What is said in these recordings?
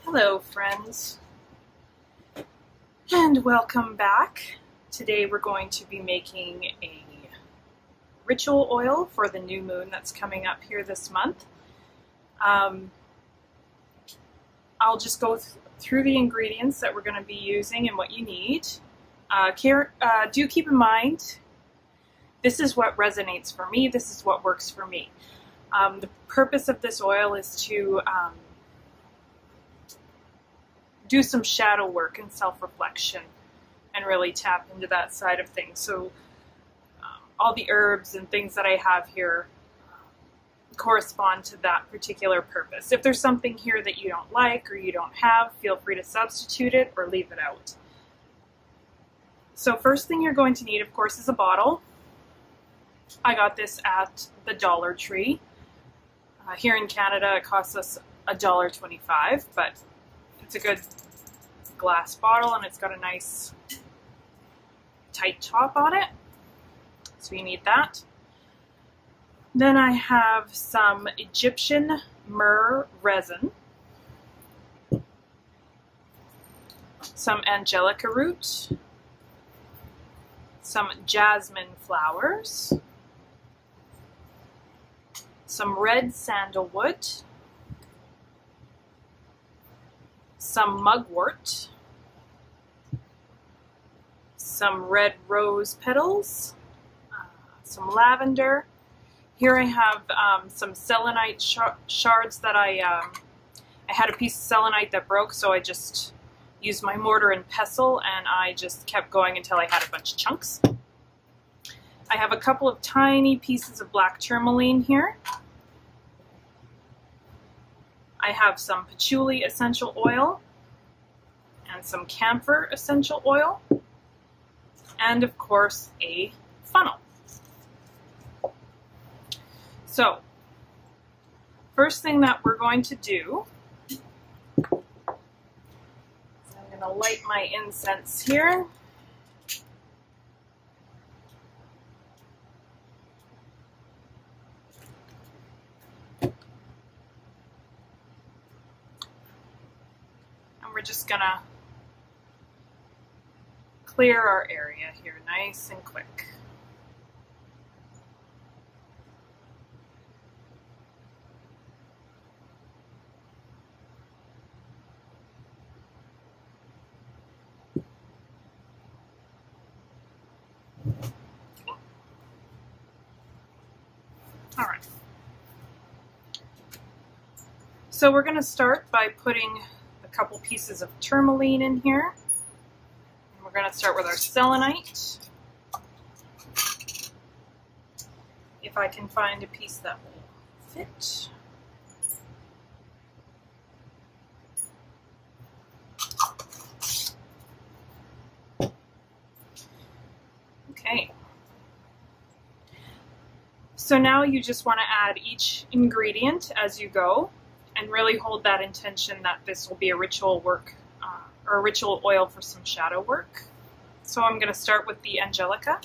Hello friends, and welcome back. Today we're going to be making a ritual oil for the new moon that's coming up here this month. I'll just go through the ingredients that we're going to be using and what you need. Do keep in mind, this is what resonates for me, this is what works for me. The purpose of this oil is to do some shadow work and self-reflection and really tap into that side of things. So all the herbs and things that I have here correspond to that particular purpose. If there's something here that you don't like or you don't have, feel free to substitute it or leave it out. So first thing you're going to need, of course, is a bottle. I got this at the Dollar Tree. Here in Canada it costs us $1.25, but it's a good glass bottle and it's got a nice tight top on it, so you need that. Then I have some Egyptian myrrh resin, some angelica root, some jasmine flowers, some red sandalwood, some mugwort, some red rose petals, some lavender. Here I have some selenite shards that I had a piece of selenite that broke, so I just used my mortar and pestle and I just kept going until I had a bunch of chunks. I have a couple of tiny pieces of black tourmaline here. I have some patchouli essential oil and some camphor essential oil, and of course a funnel. So first thing that we're going to do, I'm going to light my incense here. We're just gonna clear our area here nice and quick. All right. So we're gonna start by putting couple pieces of tourmaline in here. And we're going to start with our selenite. If I can find a piece that will fit. Okay. So now you just want to add each ingredient as you go, and really hold that intention that this will be a ritual work or a ritual oil for some shadow work. So I'm going to start with the angelica.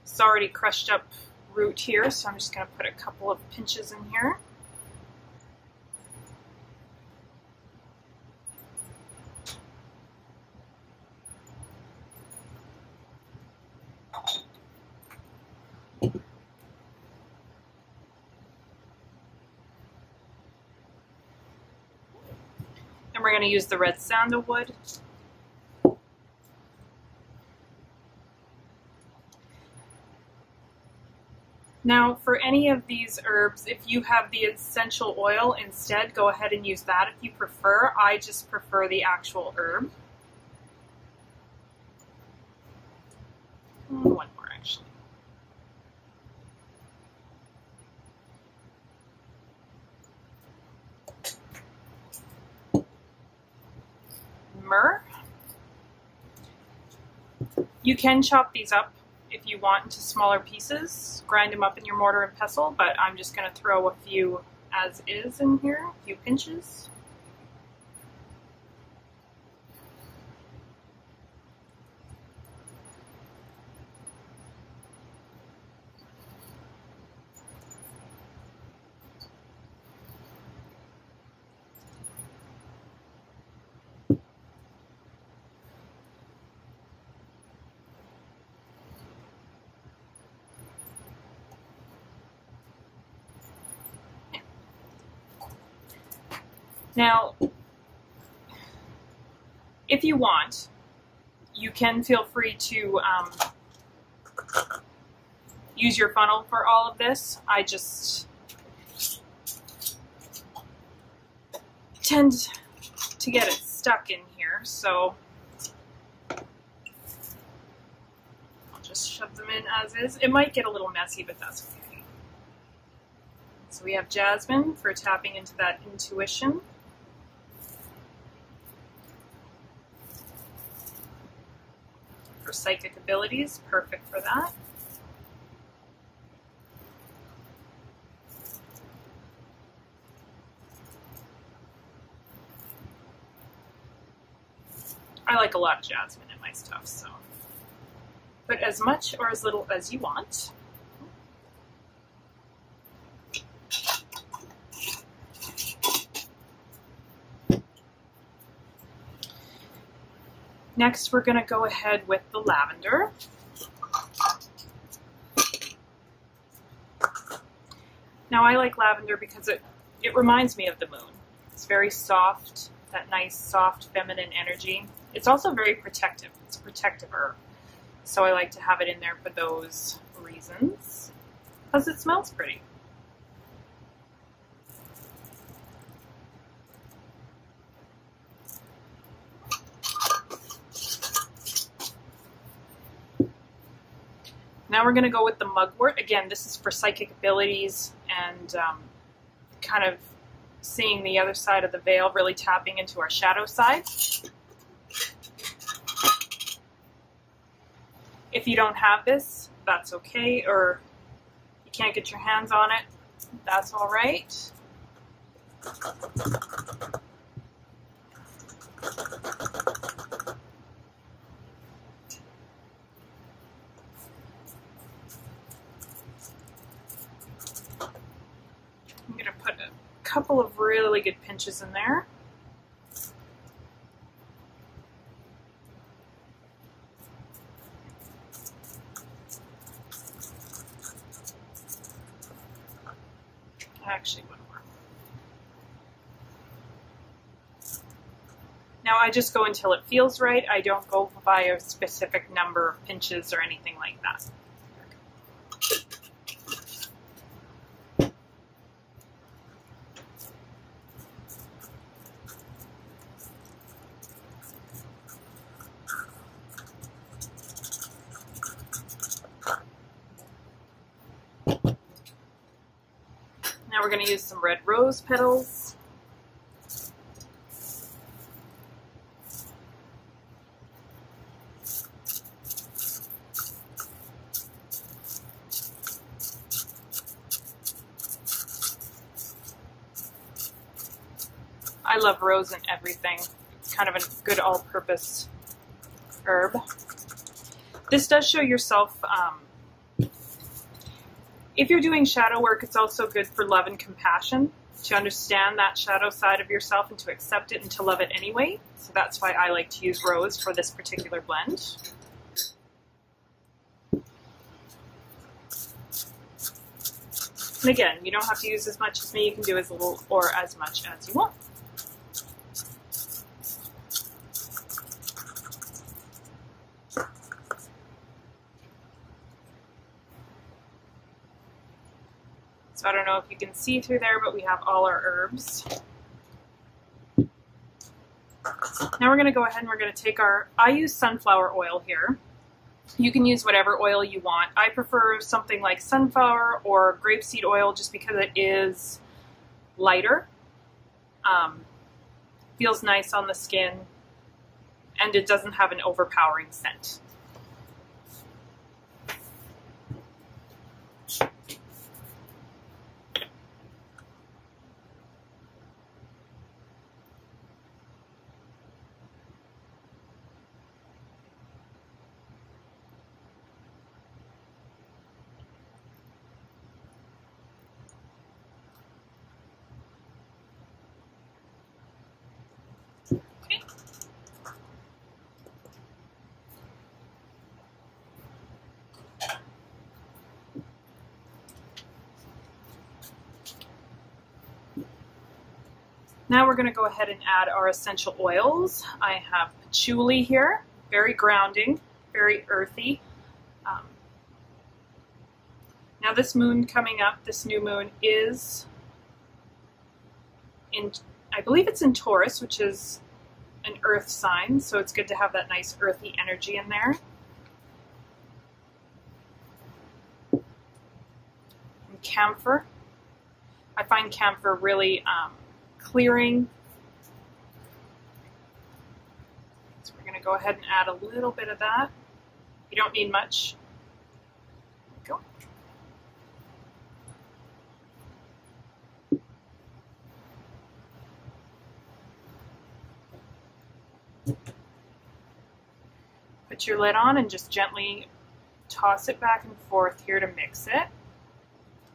It's already crushed up root here, so I'm just going to put a couple of pinches in here. We're going to use the red sandalwood. Now, for any of these herbs, if you have the essential oil instead, go ahead and use that if you prefer. I just prefer the actual herb. One more, actually. Myrrh. You can chop these up if you want into smaller pieces, grind them up in your mortar and pestle, but I'm just going to throw a few as is in here, a few pinches. Now, if you want, you can feel free to use your funnel for all of this. I just tend to get it stuck in here, so I'll just shove them in as is. It might get a little messy, but that's okay. So we have jasmine for tapping into that intuition. For psychic abilities, perfect for that. I like a lot of jasmine in my stuff, so put as much or as little as you want. Next, we're going to go ahead with the lavender. Now, I like lavender because it reminds me of the moon. It's very soft, that nice, soft, feminine energy. It's also very protective. It's a protective herb. So I like to have it in there for those reasons. Plus, it smells pretty. Now we're going to go with the mugwort. Again, this is for psychic abilities and kind of seeing the other side of the veil, really tapping into our shadow side. If you don't have this, that's okay, or you can't get your hands on it, that's all right. I'm going to put a couple of really good pinches in there. Actually, one more. Now I just go until it feels right. I don't go by a specific number of pinches or anything like that. Now we're going to use some red rose petals. I love rose in everything. It's kind of a good all-purpose herb. This does show yourself. If you're doing shadow work, it's also good for love and compassion, to understand that shadow side of yourself and to accept it and to love it anyway. So that's why I like to use rose for this particular blend. And again, you don't have to use as much as me. You can do as little or as much as you want. So I don't know if you can see through there, but we have all our herbs. Now we're going to go ahead and we're going to take I use sunflower oil here. You can use whatever oil you want. I prefer something like sunflower or grapeseed oil just because it is lighter, feels nice on the skin, and it doesn't have an overpowering scent. Now we're going to go ahead and add our essential oils. I have patchouli here, very grounding, very earthy. Now this moon coming up, this new moon is in, I believe it's in Taurus, which is an earth sign, so it's good to have that nice earthy energy in there. And camphor. I find camphor really clearing. So we're going to go ahead and add a little bit of that. You don't need much. There we go. Put your lid on and just gently toss it back and forth here to mix it,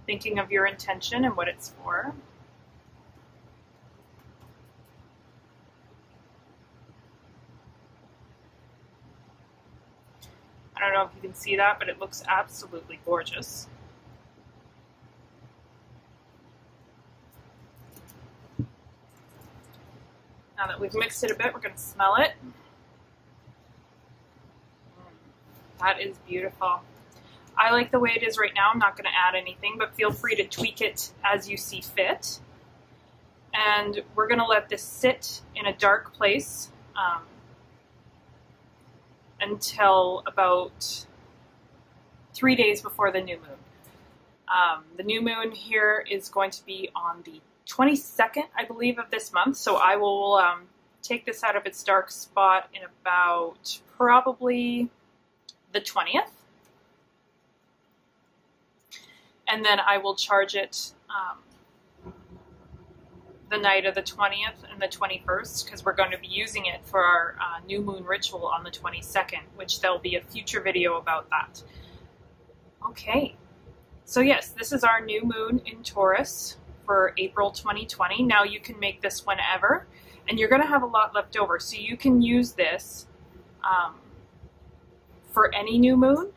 thinking of your intention and what it's for. I don't know if you can see that, but it looks absolutely gorgeous. Now that we've mixed it a bit, we're going to smell it. That is beautiful. I like the way it is right now. I'm not going to add anything, but feel free to tweak it as you see fit. And we're going to let this sit in a dark place until about 3 days before the new moon. The new moon here is going to be on the 22nd, I believe, of this month. So I will take this out of its dark spot in about probably the 20th. And then I will charge it the night of the 20th and the 21st, because we're going to be using it for our new moon ritual on the 22nd, which there'll be a future video about that. Okay, so yes, this is our new moon in Taurus for April 2020. Now you can make this whenever, and you're going to have a lot left over, so you can use this for any new moon,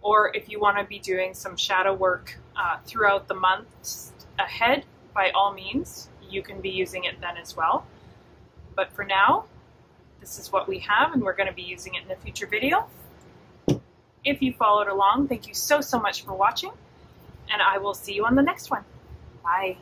or if you want to be doing some shadow work throughout the months ahead, by all means, you can be using it then as well. But for now, this is what we have, and we're going to be using it in a future video. If you followed along, thank you so much for watching, and I will see you on the next one. Bye.